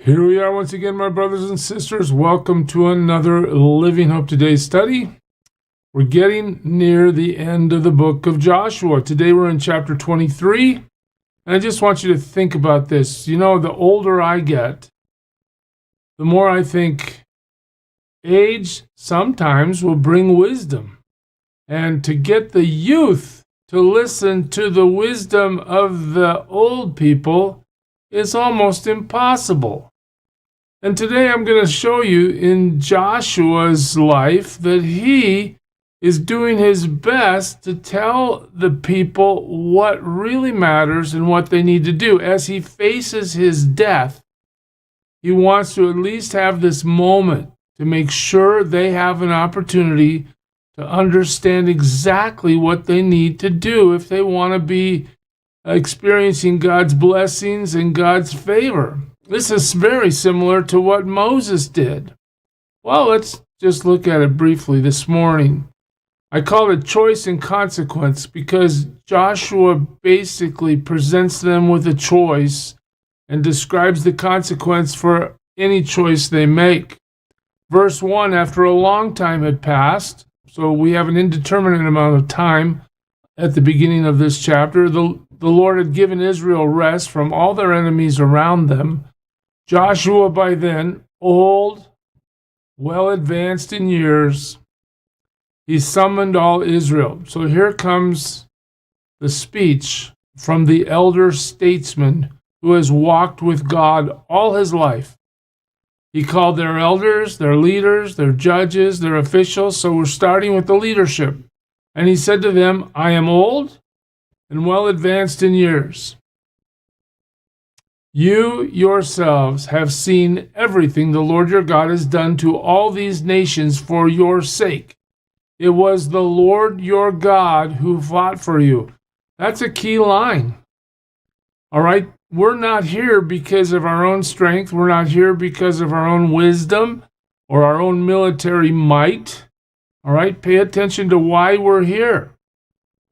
Here we are once again, my brothers and sisters. Welcome to another Living Hope Today study. We're getting near the end of the book of Joshua. Today we're in chapter 23. And I just want you to think about this. You know, the older I get, the more I think age sometimes will bring wisdom. And to get the youth to listen to the wisdom of the old people is almost impossible. And today I'm going to show you in Joshua's life that he is doing his best to tell the people what really matters and what they need to do. As he faces his death, he wants to at least have this moment to make sure they have an opportunity to understand exactly what they need to do if they want to be experiencing God's blessings and God's favor. This is very similar to what Moses did. Well, let's just look at it briefly this morning. I call it choice and consequence because Joshua basically presents them with a choice and describes the consequence for any choice they make. Verse 1, after a long time had passed, so we have an indeterminate amount of time at the beginning of this chapter, the Lord had given Israel rest from all their enemies around them. Joshua, by then, old, well advanced in years, he summoned all Israel. So here comes the speech from the elder statesman who has walked with God all his life. He called their elders, their leaders, their judges, their officials. So we're starting with the leadership. And he said to them, I am old and well advanced in years. You yourselves have seen everything the Lord your God has done to all these nations for your sake. It was the Lord your God who fought for you. That's a key line. All right? We're not here because of our own strength. We're not here because of our own wisdom or our own military might. All right? Pay attention to why we're here.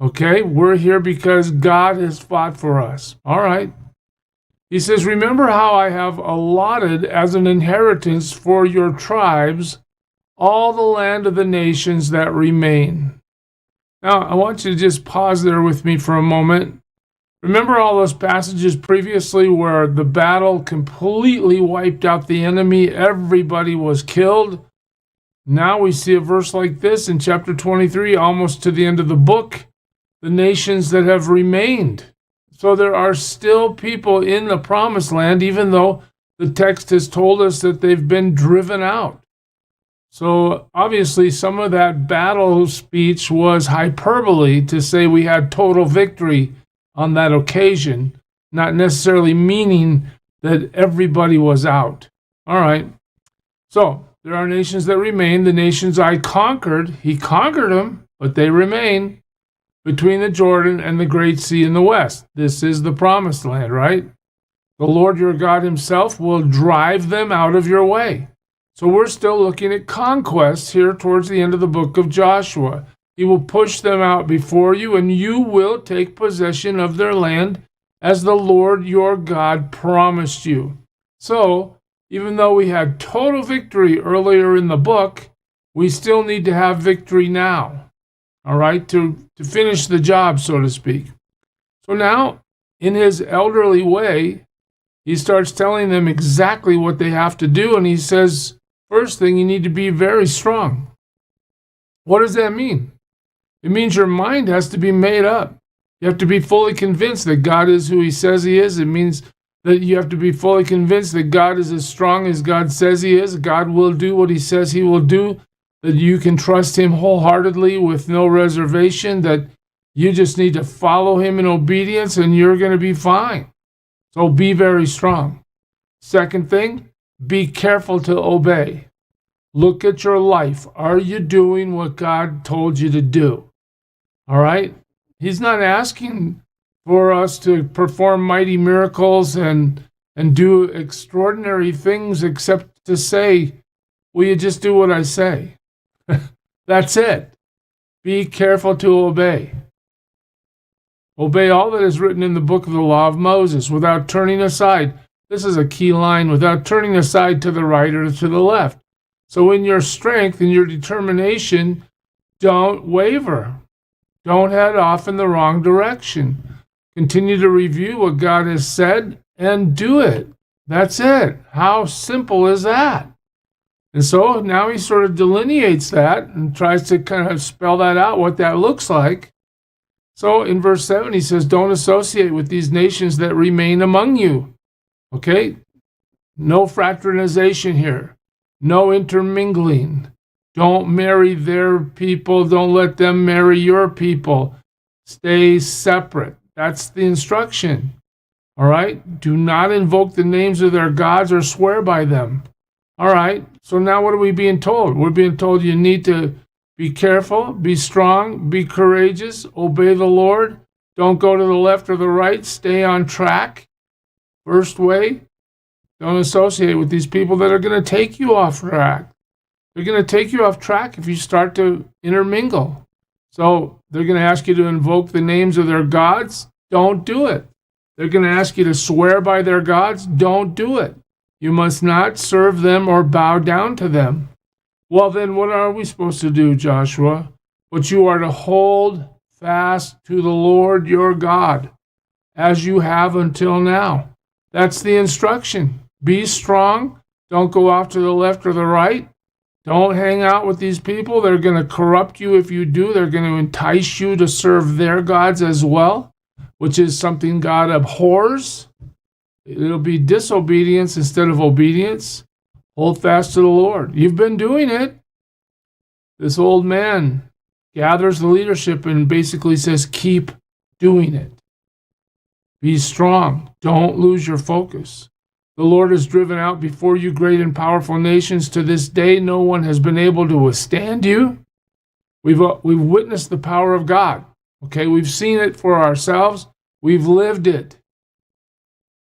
Okay? We're here because God has fought for us. All right? He says, remember how I have allotted as an inheritance for your tribes all the land of the nations that remain. Now, I want you to just pause there with me for a moment. Remember all those passages previously where the battle completely wiped out the enemy, everybody was killed? Now we see a verse like this in chapter 23, almost to the end of the book, the nations that have remained. So there are still people in the promised land, even though the text has told us that they've been driven out. So obviously some of that battle speech was hyperbole to say we had total victory on that occasion, not necessarily meaning that everybody was out. All right. So there are nations that remain. The nations I conquered, he conquered them, but they remain between the Jordan and the Great Sea in the west. This is the promised land, right? The Lord your God himself will drive them out of your way. So we're still looking at conquest here towards the end of the book of Joshua. He will push them out before you, and you will take possession of their land as the Lord your God promised you. So, even though we had total victory earlier in the book, we still need to have victory now, all right, to finish the job, so to speak. So now, in his elderly way, he starts telling them exactly what they have to do, and he says, first thing, you need to be very strong. What does that mean? It means your mind has to be made up. You have to be fully convinced that God is who he says he is. It means that you have to be fully convinced that God is as strong as God says he is. God will do what he says he will do. That you can trust him wholeheartedly with no reservation. That you just need to follow him in obedience and you're going to be fine. So be very strong. Second thing, be careful to obey. Look at your life. Are you doing what God told you to do? All right? He's not asking for us to perform mighty miracles and do extraordinary things except to say, will you just do what I say? That's it. Be careful to obey. Obey all that is written in the book of the law of Moses without turning aside. This is a key line, without turning aside to the right or to the left. So in your strength and your determination, don't waver. Don't head off in the wrong direction. Continue to review what God has said and do it. That's it. How simple is that? And so now he sort of delineates that and tries to kind of spell that out, what that looks like. So in verse 7, he says, don't associate with these nations that remain among you. Okay? No fraternization here. No intermingling. Don't marry their people. Don't let them marry your people. Stay separate. That's the instruction. All right? Do not invoke the names of their gods or swear by them. All right? So now what are we being told? We're being told you need to be careful, be strong, be courageous, obey the Lord. Don't go to the left or the right. Stay on track. First way, don't associate with these people that are going to take you off track. They're going to take you off track if you start to intermingle. So they're going to ask you to invoke the names of their gods. Don't do it. They're going to ask you to swear by their gods. Don't do it. You must not serve them or bow down to them. Well, then what are we supposed to do, Joshua? But you are to hold fast to the Lord your God, as you have until now. That's the instruction. Be strong. Don't go off to the left or the right. Don't hang out with these people. They're going to corrupt you if you do. They're going to entice you to serve their gods as well, which is something God abhors. It'll be disobedience instead of obedience. Hold fast to the Lord. You've been doing it. This old man gathers the leadership and basically says, keep doing it. Be strong. Don't lose your focus. The Lord has driven out before you great and powerful nations. To this day, no one has been able to withstand you. We've witnessed the power of God. Okay, we've seen it for ourselves. We've lived it.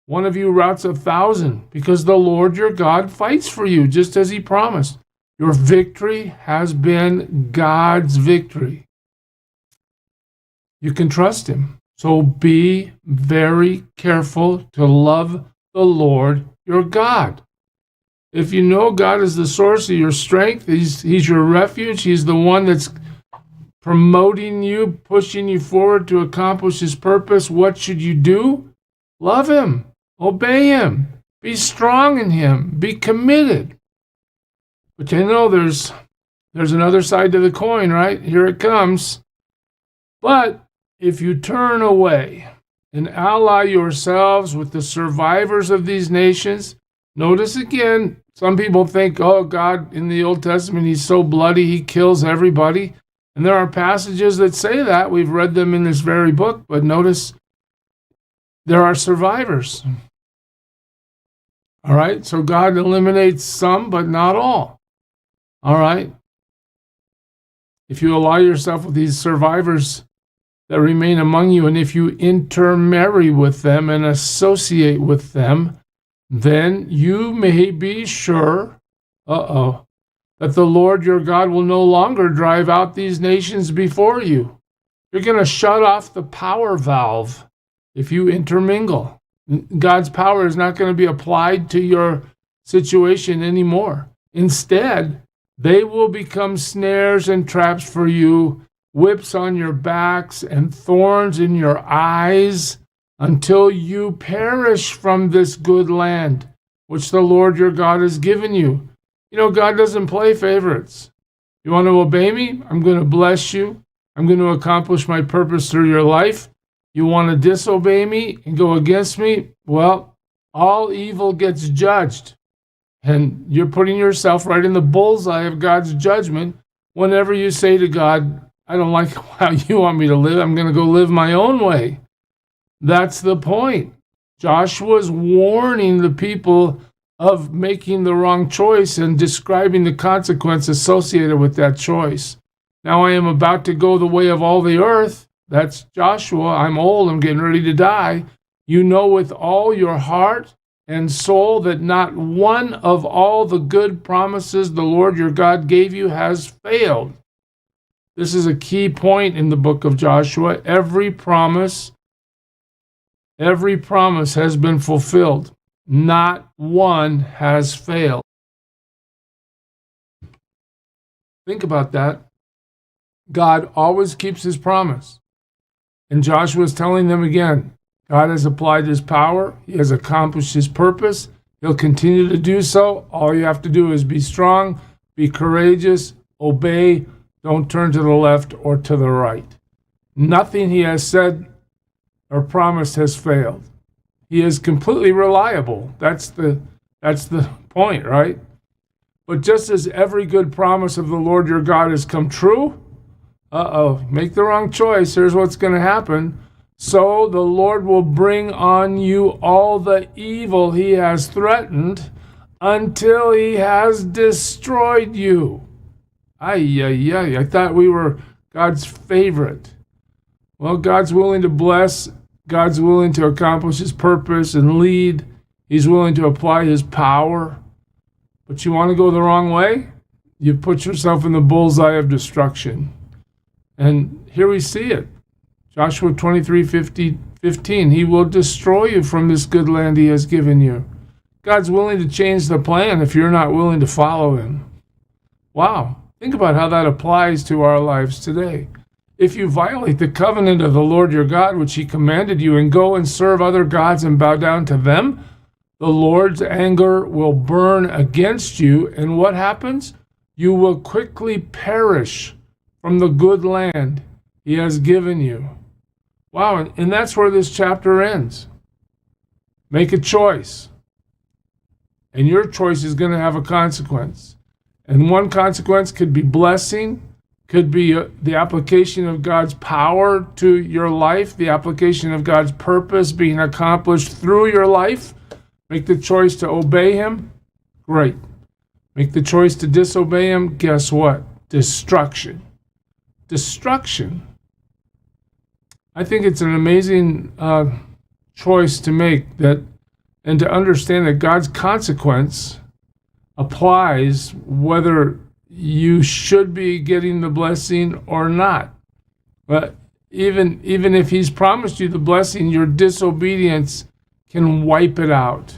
One of you routs 1,000 because the Lord your God fights for you, just as he promised. Your victory has been God's victory. You can trust him. So be very careful to love the Lord your God. If you know God is the source of your strength, he's your refuge, he's the one that's promoting you, pushing you forward to accomplish his purpose, what should you do? Love him, obey him, be strong in him, be committed. But you know there's another side to the coin, right? Here it comes. But if you turn away and ally yourselves with the survivors of these nations, notice again, some people think, oh, God, in the Old Testament, he's so bloody, he kills everybody. And there are passages that say that. We've read them in this very book. But notice, there are survivors. All right? So God eliminates some, but not all. All right? If you ally yourself with these survivors that remain among you, and if you intermarry with them and associate with them, then you may be sure, that the Lord your God will no longer drive out these nations before you. You're going to shut off the power valve if you intermingle. God's power is not going to be applied to your situation anymore. Instead, they will become snares and traps for you, whips on your backs and thorns in your eyes, until you perish from this good land, which the Lord your God has given you. You know, God doesn't play favorites. You want to obey me? I'm going to bless you. I'm going to accomplish my purpose through your life. You want to disobey me and go against me? Well, all evil gets judged. And you're putting yourself right in the bullseye of God's judgment whenever you say to God, I don't like how you want me to live. I'm going to go live my own way. That's the point. Joshua's warning the people of making the wrong choice and describing the consequence associated with that choice. Now I am about to go the way of all the earth. That's Joshua. I'm old. I'm getting ready to die. You know with all your heart and soul that not one of all the good promises the Lord your God gave you has failed. This is a key point in the book of Joshua. Every promise has been fulfilled. Not one has failed. Think about that. God always keeps his promise. And Joshua is telling them again, God has applied his power. He has accomplished his purpose. He'll continue to do so. All you have to do is be strong, be courageous, obey. Don't turn to the left or to the right. Nothing he has said or promised has failed. He is completely reliable. That's the point, right? But just as every good promise of the Lord your God has come true, make the wrong choice, here's what's going to happen. So the Lord will bring on you all the evil he has threatened until he has destroyed you. I thought we were God's favorite. Well, God's willing to bless. God's willing to accomplish his purpose and lead. He's willing to apply his power. But you want to go the wrong way? You put yourself in the bullseye of destruction. And here we see it. Joshua 23:15. He will destroy you from this good land he has given you. God's willing to change the plan if you're not willing to follow him. Wow. Think about how that applies to our lives today. If you violate the covenant of the Lord your God, which he commanded you, and go and serve other gods and bow down to them, the Lord's anger will burn against you. And what happens? You will quickly perish from the good land he has given you. Wow, and that's where this chapter ends. Make a choice. And your choice is going to have a consequence. And one consequence could be blessing, could be the application of God's power to your life, the application of God's purpose being accomplished through your life. Make the choice to obey him. Great. Make the choice to disobey him. Guess what? Destruction. Destruction. I think it's an amazing choice to make, and to understand that God's consequence applies whether you should be getting the blessing or not. But even if he's promised you the blessing, your disobedience can wipe it out.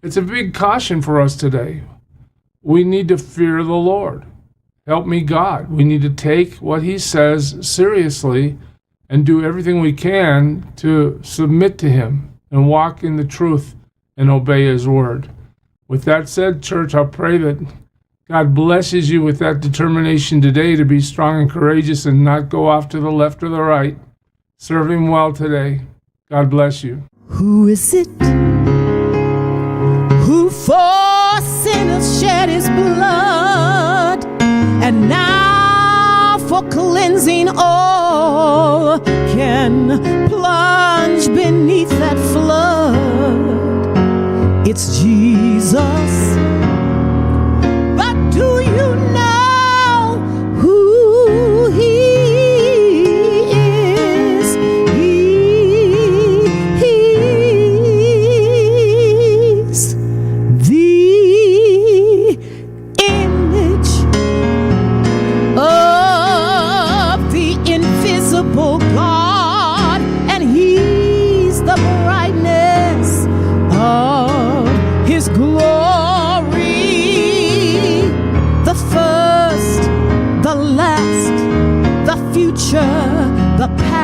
It's a big caution for us today. We need to fear the Lord. Help me, God. We need to take what he says seriously and do everything we can to submit to him and walk in the truth and obey his word. With that said, church, I'll pray that God blesses you with that determination today to be strong and courageous and not go off to the left or the right. Serve him well today. God bless you. Who is it who for sinners shed his blood, and now for cleansing all can plunge beneath that flood? It's Jesus. But do you know who he is? He's the image of the invisible God, and he's the brightness of his glory, the first, the last, the future, the past.